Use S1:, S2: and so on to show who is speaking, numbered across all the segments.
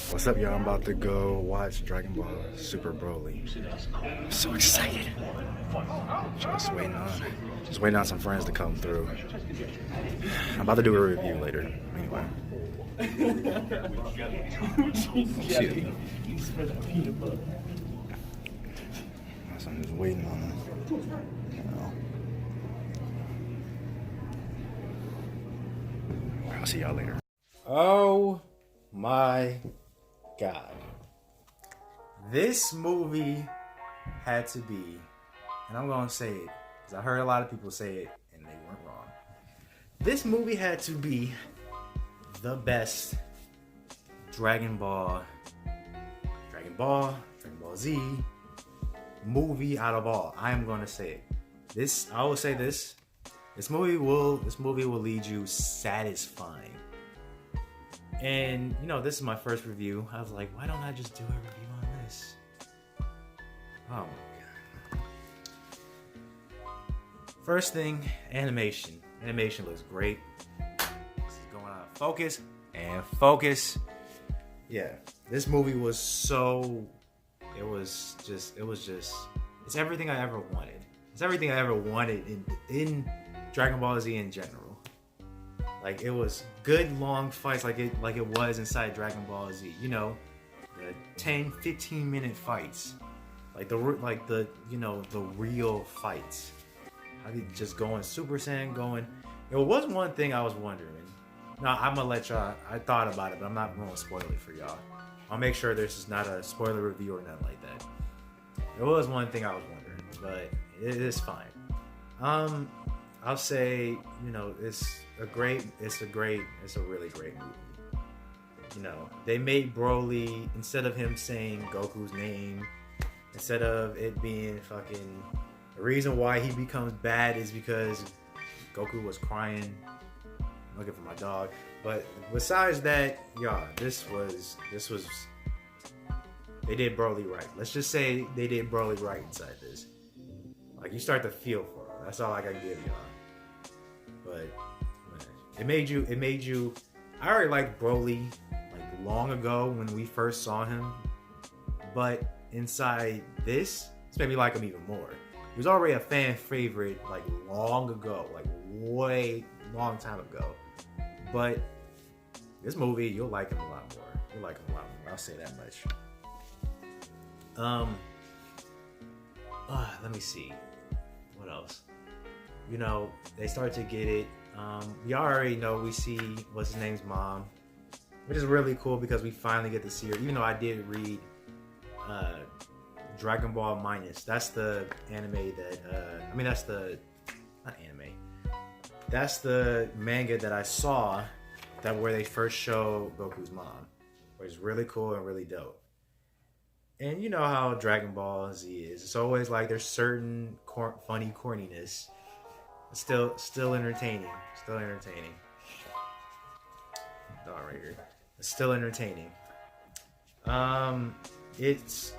S1: What's up, y'all? I'm about to go watch Dragon Ball Super Broly. I'm so excited. Just waiting on some friends to come through. I'm about to do a review later. Anyway. Excuse me. So I'm just waiting on them. I'll see y'all later. Oh my God. This movie had to be, and I'm gonna say it, because I heard a lot of people say it and they weren't wrong. This movie had to be the best Dragon Ball Z movie out of all. I am gonna say it. I will say this. This movie will leave you satisfying. And this is my first review. I was like, why don't I just do a review on this? Oh my God. First thing, animation. Animation looks great. This is going on. Focus and focus. Yeah, this movie was it's everything I ever wanted. It's everything I ever wanted in Dragon Ball Z in general. Like, it was good long fights like it was inside Dragon Ball Z. The 10, 15 minute fights. The real fights. How you just going Super Saiyan going. It was one thing I was wondering. Now, I'm gonna let y'all, I thought about it, but I'm not gonna spoil it for y'all. I'll make sure this is not a spoiler review or nothing like that. It was one thing I was wondering, but it is fine. I'll say, it's a really great movie. They made Broly, instead of him saying Goku's name, instead of it being fucking, the reason why he becomes bad is because Goku was crying. I'm looking for my dog. But besides that, yeah, this was, they did Broly right. Let's just say they did Broly right inside this. You start to feel for him. That's all I can give y'all. But it made you. I already liked Broly long ago when we first saw him, but inside this, it's made me like him even more. He was already a fan favorite long ago, way long time ago. But this movie, you'll like him a lot more. I'll say that much. Let me see. What else? They start to get it. We already know we see what's his name's mom, which is really cool because we finally get to see her. Even though I did read Dragon Ball Minus. That's the anime that that's the manga that I saw where they first show Goku's mom, which is really cool and really dope. And you know how Dragon Ball Z is. It's always there's certain funny corniness. Still entertaining. Still entertaining. Dog right here. It's still entertaining. There's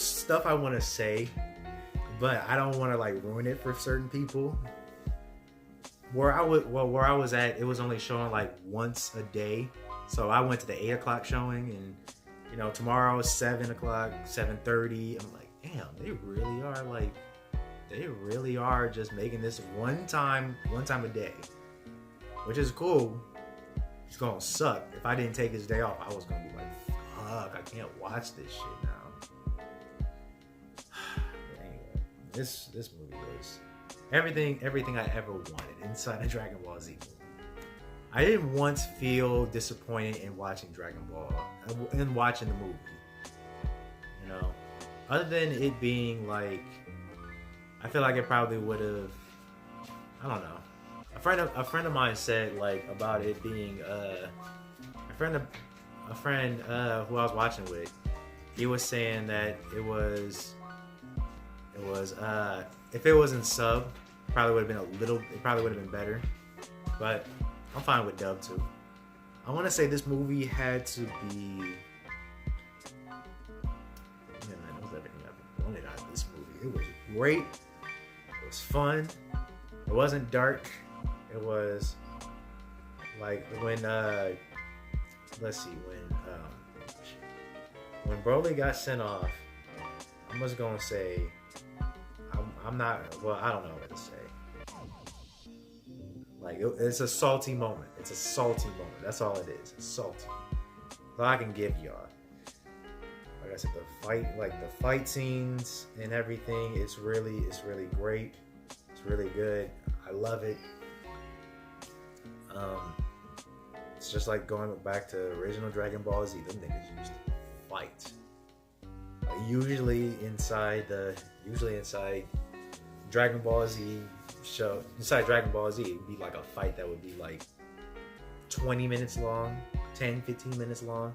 S1: stuff I want to say, but I don't want to ruin it for certain people. Where I was at, it was only showing once a day. So I went to the 8 o'clock showing, and tomorrow is 7 o'clock, 7:30. I'm like, damn, they really are just making this one time a day, which is cool. It's gonna suck. If I didn't take this day off, I was gonna be like, fuck, I can't watch this shit now. Anyway, this movie was everything I ever wanted inside a Dragon Ball Z movie. I didn't once feel disappointed in watching Dragon Ball and watching the movie. Other than it being I feel like it probably would have. I don't know. A friend of mine said about it being a friend who I was watching with. He was saying that it was if it was in sub, it probably would have been better. But I'm fine with dub too. I want to say this movie had to be. It was everything I wanted out of this movie. It was great. It was fun. It wasn't dark. It was when let's see, when Broly got sent off, I'm just gonna say, I'm not. Well, I don't know what to say. Like it's a salty moment. It's a salty moment. That's all it is. It's salty. So I can give y'all. Like I said, the fight scenes and everything. It's really great. It's really good. I love it. It's just like going back to original Dragon Ball Z. Them niggas used to fight. Usually inside Dragon Ball Z show, inside Dragon Ball Z, it would be like a fight that would be like 20 minutes long, 10, 15 minutes long.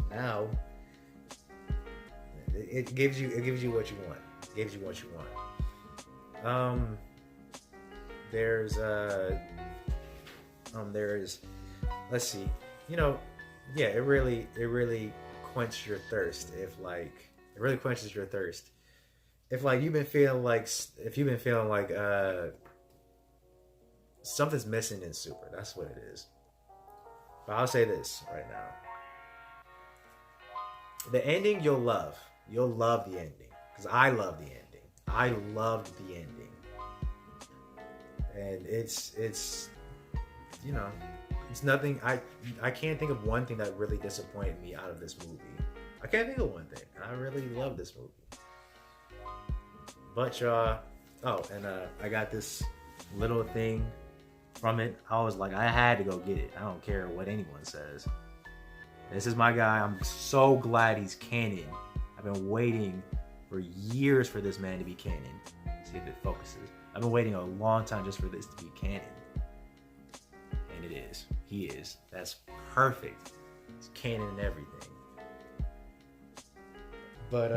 S1: Now, it gives you what you want. It gives you what you want. There's let's see, yeah, it really quenches your thirst if like you've been feeling like something's missing in Super. That's what it is. But I'll say this right now, the ending you'll love the ending, because I love the ending. I loved the ending, and it's it's nothing. I can't think of one thing that really disappointed me out of this movie. I can't think of one thing. I really love this movie. But I got this little thing from it. I was like, I had to go get it. I don't care what anyone says. This is my guy. I'm so glad he's canon. I've been waiting for years for this man to be canon. See if it focuses. I've been waiting a long time just for this to be canon. And it is. He is. That's perfect. It's canon and everything. But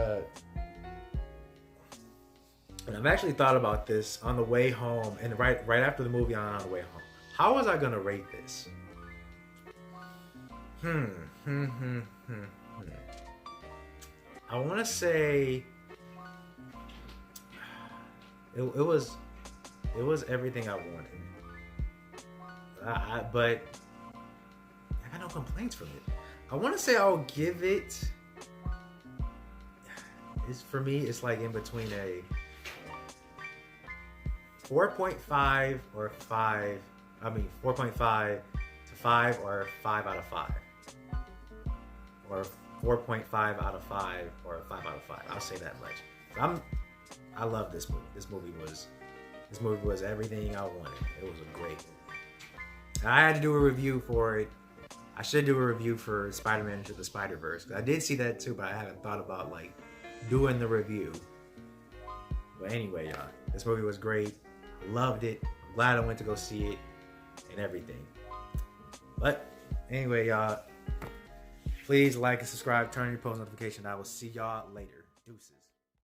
S1: and I've actually thought about this on the way home, and right after the movie, on the way home. How was I gonna rate this? I want to say it was everything I wanted. But I got no complaints from it. I want to say I'll give it. For me, it's like in between a 4.5 or 5. I mean 4.5 to 5 or 5 out of 5. Or 4.5 out of 5 or 5 out of 5. I'll say that much. I love this movie. This movie was everything I wanted. It was a great movie. I had to do a review for it. I should do a review for Spider-Man Into the Spider-Verse. I did see that too, but I haven't thought about like doing the review. But anyway, y'all, this movie was great. Loved it. I'm glad I went to go see it and everything. But anyway, y'all, please like and subscribe, turn on your post notification. I will see y'all later. Deuces.